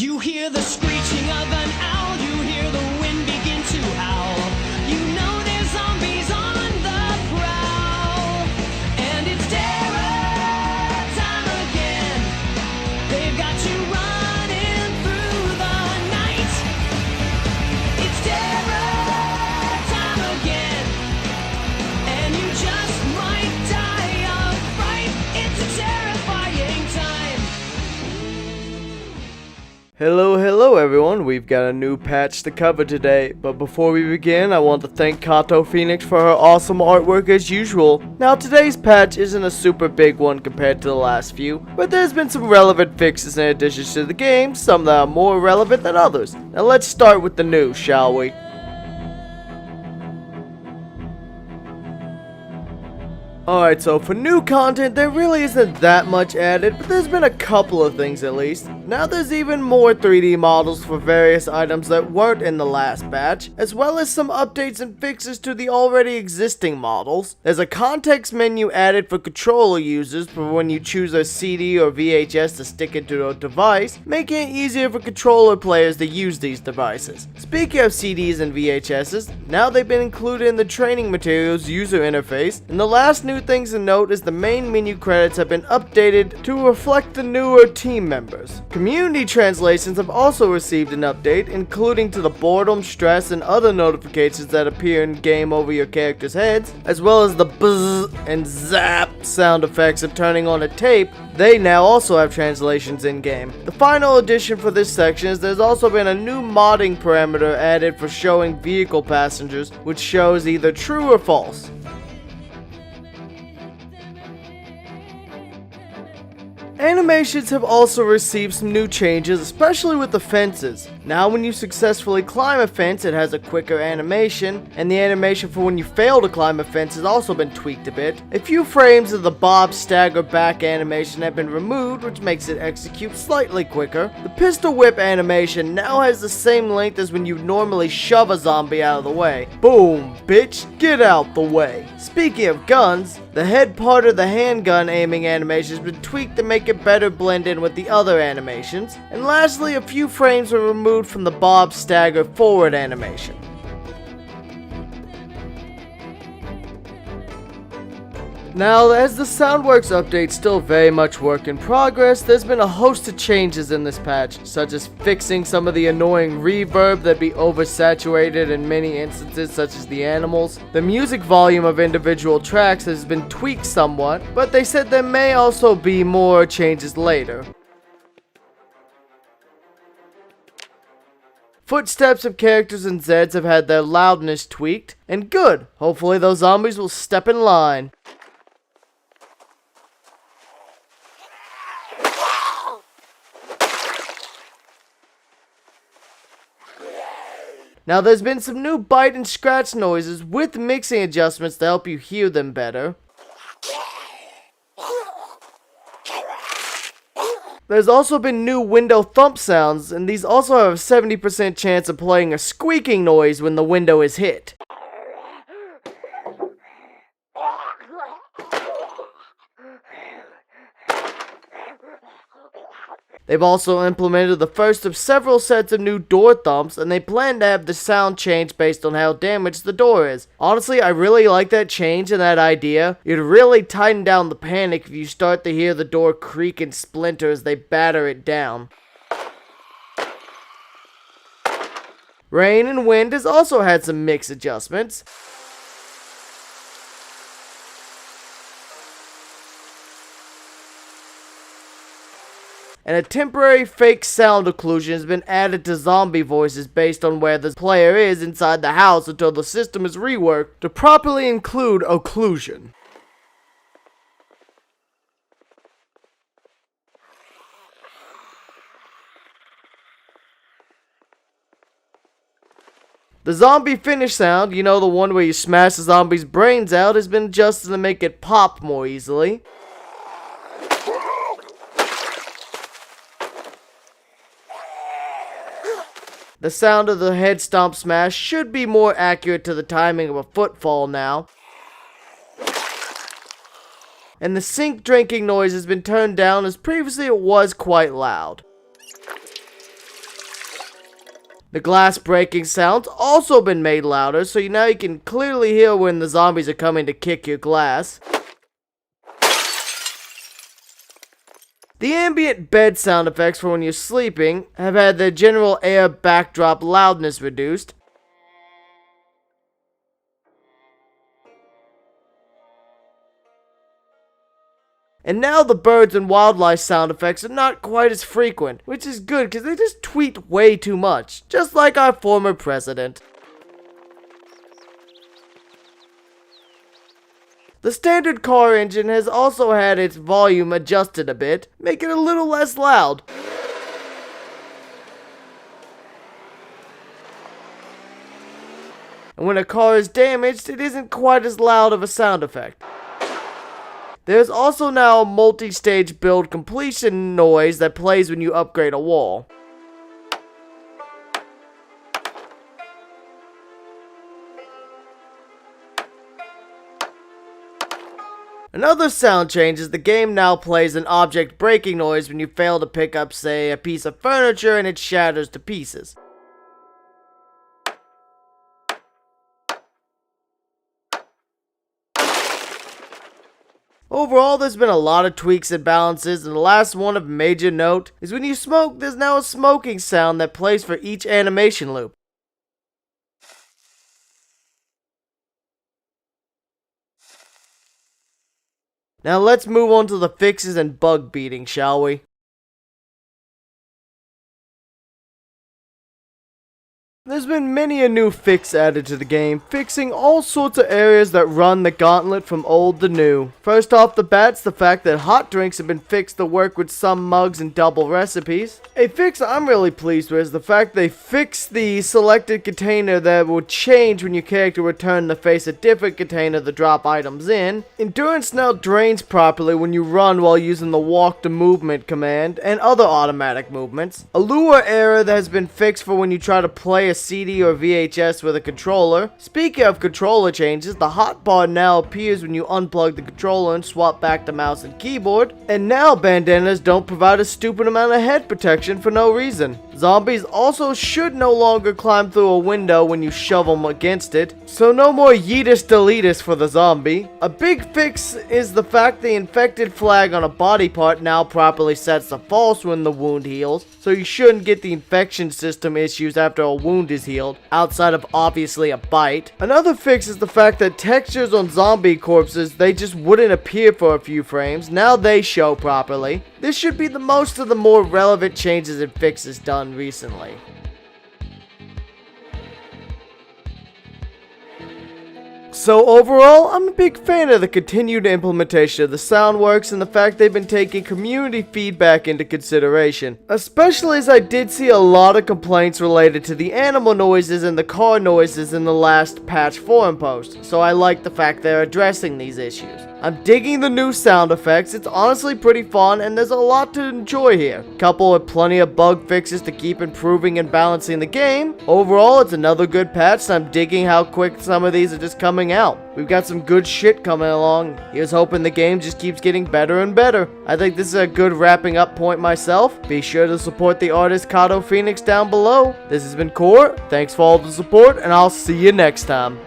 You hear the screeching of an owl, you hear the wind begin to howl. You know there's zombies on the prowl, and it's terror time again. They've got you running through the night. It's terror time again, and you just might die of fright. It's a terrifying time. Hello everyone, we've got a new patch to cover today, but before we begin, I want to thank Katophoenix for her awesome artwork as usual. Now today's patch isn't a super big one compared to the last few, but there's been some relevant fixes and additions to the game, some that are more relevant than others. Now let's start with the news, shall we? Alright, so for new content, there really isn't that much added, but there's been a couple of things at least. Now there's even more 3D models for various items that weren't in the last batch, as well as some updates and fixes to the already existing models. There's a context menu added for controller users for when you choose a CD or VHS to stick into a device, making it easier for controller players to use these devices. Speaking of CDs and VHSs, now they've been included in the training materials user interface, and the last new things to note is the main menu credits have been updated to reflect the newer team members. Community translations have also received an update, including to the boredom, stress, and other notifications that appear in game over your characters' heads, as well as the buzz and zap sound effects of turning on a tape. They now also have translations in game. The final addition for this section is there's also been a new modding parameter added for showing vehicle passengers, which shows either true or false. Animations have also received some new changes, especially with the fences. Now when you successfully climb a fence, it has a quicker animation, and the animation for when you fail to climb a fence has also been tweaked a bit. A few frames of the bob stagger back animation have been removed, which makes it execute slightly quicker. The pistol whip animation now has the same length as when you normally shove a zombie out of the way. Boom, bitch, get out the way. Speaking of guns, the head part of the handgun aiming animation has been tweaked to make it better blend in with the other animations. And lastly, a few frames were removed from the bob stagger forward animation. Now, as the Soundworks update's still very much work in progress, there's been a host of changes in this patch, such as fixing some of the annoying reverb that be oversaturated in many instances, such as the animals. The music volume of individual tracks has been tweaked somewhat, but they said there may also be more changes later. Footsteps of characters and Zeds have had their loudness tweaked, and good, hopefully those zombies will step in line. Now there's been some new bite and scratch noises with mixing adjustments to help you hear them better. There's also been new window thump sounds, and these also have a 70% chance of playing a squeaking noise when the window is hit. They've also implemented the first of several sets of new door thumps, and they plan to have the sound change based on how damaged the door is. Honestly, I really like that change and that idea. It'd really tighten down the panic if you start to hear the door creak and splinter as they batter it down. Rain and Wind has also had some mix adjustments. And a temporary fake sound occlusion has been added to zombie voices based on where the player is inside the house until the system is reworked to properly include occlusion. The zombie finish sound, you know, the one where you smash the zombie's brains out, has been adjusted to make it pop more easily. The sound of the head stomp smash should be more accurate to the timing of a footfall now. And the sink drinking noise has been turned down as previously it was quite loud. The glass breaking sound's also been made louder, so now you can clearly hear when the zombies are coming to kick your glass. The ambient bed sound effects for when you're sleeping have had their general air backdrop loudness reduced. And now the birds and wildlife sound effects are not quite as frequent, which is good because they just tweet way too much, just like our former president. The standard car engine has also had its volume adjusted a bit, making it a little less loud. And when a car is damaged, it isn't quite as loud of a sound effect. There's also now a multi-stage build completion noise that plays when you upgrade a wall. Another sound change is the game now plays an object breaking noise when you fail to pick up, say, a piece of furniture and it shatters to pieces. Overall, there's been a lot of tweaks and balances, and the last one of major note is when you smoke, there's now a smoking sound that plays for each animation loop. Now let's move on to the fixes and bug beating, shall we? There's been many a new fix added to the game, fixing all sorts of areas that run the gauntlet from old to new. First off the bat's the fact that hot drinks have been fixed to work with some mugs and double recipes. A fix I'm really pleased with is the fact they fixed the selected container that will change when your character returns to face a different container to drop items in. Endurance now drains properly when you run while using the walk to movement command and other automatic movements. A lure error that has been fixed for when you try to play a CD or VHS with a controller. Speaking of controller changes, the hotbar now appears when you unplug the controller and swap back to mouse and keyboard. And now bandanas don't provide a stupid amount of head protection for no reason. Zombies also should no longer climb through a window when you shove them against it, so no more yeetus deletus for the zombie. A big fix is the fact the infected flag on a body part now properly sets to false when the wound heals, so you shouldn't get the infection system issues after a wound is healed, outside of obviously a bite. Another fix is the fact that textures on zombie corpses, they just wouldn't appear for a few frames, now they show properly. This should be the most of the more relevant changes and fixes done recently. So overall, I'm a big fan of the continued implementation of the soundworks and the fact they've been taking community feedback into consideration. Especially as I did see a lot of complaints related to the animal noises and the car noises in the last patch forum post, so I like the fact they're addressing these issues. I'm digging the new sound effects, it's honestly pretty fun and there's a lot to enjoy here. Coupled with plenty of bug fixes to keep improving and balancing the game. Overall, it's another good patch and I'm digging how quick some of these are just coming out. We've got some good shit coming along. Here's hoping the game just keeps getting better and better. I think this is a good wrapping up point myself. Be sure to support the artist Katophoenix down below. This has been Core, thanks for all the support and I'll see you next time.